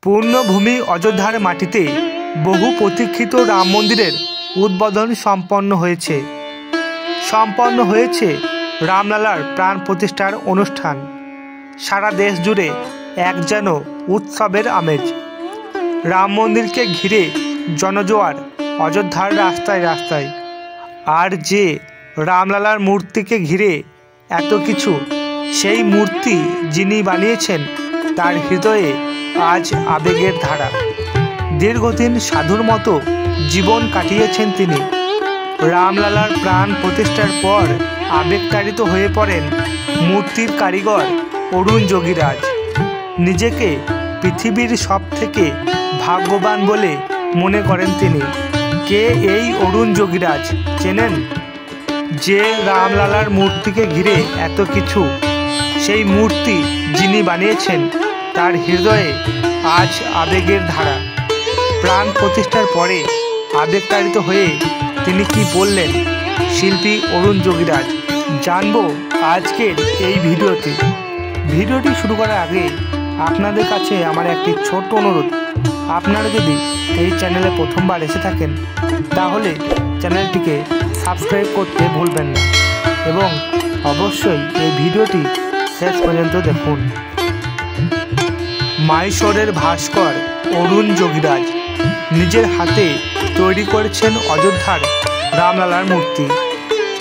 পূর্ণভূমি অযোধ্যার মাটিতে বহু প্রতীক্ষিত রাম মন্দিরের উদ্বোধন সম্পন্ন হয়েছে রামলালার প্রাণ প্রতিষ্ঠার অনুষ্ঠান। সারা দেশ জুড়ে এক যেন উৎসবের আমেজ। রাম মন্দিরকে ঘিরে জনজোয়ার অযোধ্যার রাস্তায় রাস্তায়। আর যে রামলালার মূর্তিকে ঘিরে এত কিছু, সেই মূর্তি যিনি বানিয়েছেন তার হৃদয়ে আজ আবেগের ধারা। দীর্ঘদিন সাধুর মতো জীবন কাটিয়েছেন তিনি। রামলালার প্রাণ প্রতিষ্ঠার পর আবেগতাড়িত হয়ে পড়েন মূর্তির কারিগর অরুণ যোগীরাজ। নিজেকে পৃথিবীর সবথেকে ভাগ্যবান বলে মনে করেন তিনি। কে এই অরুণ যোগীরাজ চেনেন? যে রামলালার মূর্তিকে ঘিরে এত কিছু, সেই মূর্তি যিনি বানিয়েছেন তার হৃদয়ে আজ আবেগের ধারা। প্রাণ প্রতিষ্ঠার পরে আবেগতাড়িত হয়ে তিনি কি বললেন শিল্পী অরুণ যোগীরাজ, জানবো আজকের এই ভিডিওতে। ভিডিওটি শুরু করার আগে আপনাদের কাছে আমার একটি ছোট্ট অনুরোধ, আপনারা যদি এই চ্যানেলে প্রথমবার এসে থাকেন তাহলে চ্যানেলটিকে সাবস্ক্রাইব করতে ভুলবেন না এবং অবশ্যই এই ভিডিওটি শেষ পর্যন্ত দেখুন। মাইশোরের ভাস্কর অরুণ যোগীরাজ নিজের হাতে তৈরি করেছেন অযোধ্যার রামলালার মূর্তি।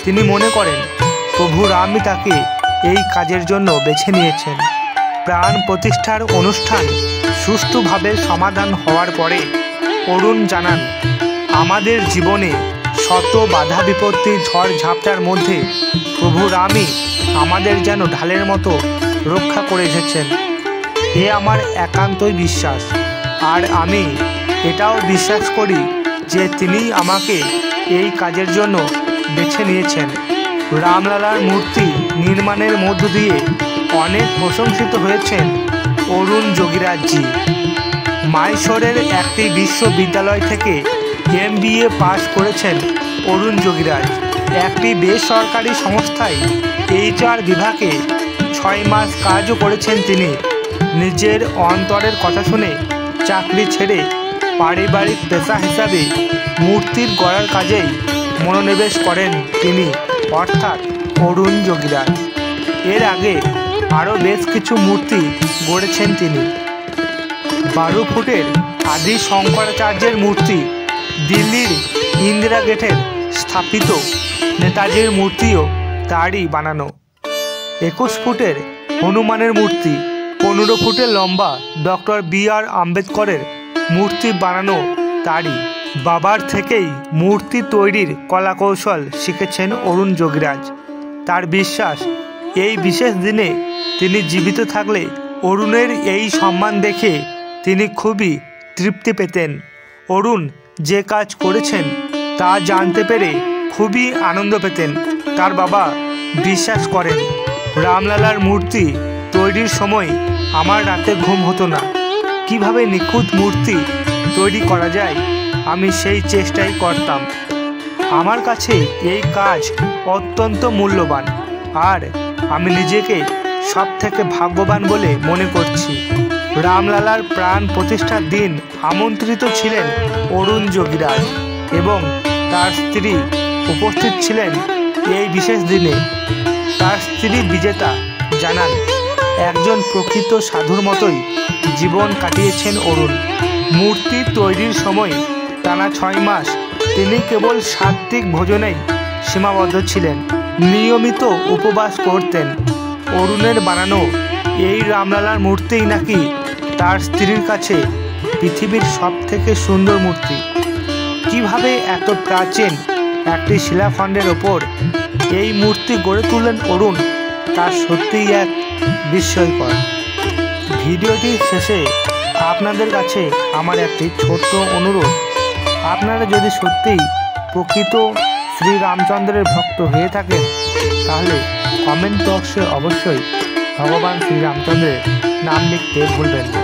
তিনি মনে করেন প্রভু রামই তাকে এই কাজের জন্য বেছে নিয়েছেন। প্রাণ প্রতিষ্ঠার অনুষ্ঠান সুষ্ঠুভাবে সমাধান হওয়ার পরে অরুণ জানান, আমাদের জীবনে শত বাধা বিপত্তি ঝড় ঝাপটার মধ্যে প্রভু রামই আমাদের যেন ঢালের মতো রক্ষা করে এসেছেন। এ আমার একান্তই বিশ্বাস। আর আমি এটাও বিশ্বাস করি যে তিনি আমাকে এই কাজের জন্য বেছে নিয়েছেন। রামলালার মূর্তি নির্মাণের মধ্য দিয়ে অনেক প্রশংসিত হয়েছেন অরুণ যোগীরাজজি। মাইশোরের একটি বিশ্ববিদ্যালয় থেকে MBA পাস করেছেন অরুণ যোগীরাজ। একটি বেসরকারি সংস্থায় HR বিভাগে 6 মাস কাজও করেছেন তিনি। নিজের অন্তরের কথা শুনে চাকরি ছেড়ে পারিবারিক পেশা হিসাবে মূর্তির গড়ার কাজেই মনোনিবেশ করেন তিনি, অর্থাৎ অরুণ যোগীরাজ। এর আগে আরও বেশ কিছু মূর্তি গড়েছেন তিনি। 12 ফুটের আদি শঙ্করাচার্যের মূর্তি, দিল্লির ইন্দিরা গেটের স্থাপিত নেতাজির মূর্তিও তারই বানানো। 21 ফুটের হনুমানের মূর্তি, 15 ফুটের লম্বা ডক্টর BR আম্বেদকরের মূর্তি বানানো তারই। বাবার থেকেই মূর্তি তৈরির কলাকৌশল শিখেছেন অরুণ যোগীরাজ। তার বিশ্বাস এই বিশেষ দিনে তিনি জীবিত থাকলে অরুণের এই সম্মান দেখে তিনি খুবই তৃপ্তি পেতেন। অরুণ যে কাজ করেছেন তা জানতে পেরে খুবই আনন্দ পেতেন। তার বাবা বিশ্বাস করেন, রামলালার মূর্তি তৈরির সময় আমার রাতে ঘুম হতো না। কিভাবে নিখুঁত মূর্তি তৈরি করা যায় আমি সেই চেষ্টাই করতাম। আমার কাছে এই কাজ অত্যন্ত মূল্যবান আর আমি নিজেকে সব থেকে ভাগ্যবান বলে মনে করছি। রামলালার প্রাণ প্রতিষ্ঠার দিন আমন্ত্রিত ছিলেন অরুণ যোগীরাজ এবং তার স্ত্রী উপস্থিত ছিলেন এই বিশেষ দিনে। তার স্ত্রী বিজেতা জানান, একজন প্রকৃত সাধুর মতোই জীবন কাটিয়েছেন অরুণ। মূর্তি তৈরির সময় টানা 6 মাস তিনি কেবল সাত্ত্বিক ভোজনেই সীমাবদ্ধ ছিলেন। নিয়মিত উপবাস করতেন। অরুণের বানানো এই রামলালার মূর্তিই নাকি তার স্ত্রীর কাছে পৃথিবীর সবথেকে সুন্দর মূর্তি। কিভাবে এত প্রাচীন একটি শিলাখণ্ডের ওপর এই মূর্তি গড়ে তুললেন অরুণ, তা সত্যিই এক বিস্ময়কর। ভিডিওটির শেষে আপনাদের কাছে আমার একটি ছোট্ট অনুরোধ, আপনারা যদি সত্যিই প্রকৃত শ্রীরামচন্দ্রের ভক্ত হয়ে থাকেন তাহলে কমেন্ট বক্সে অবশ্যই ভগবান শ্রীরামচন্দ্রের নাম লিখতে ভুলবেন না।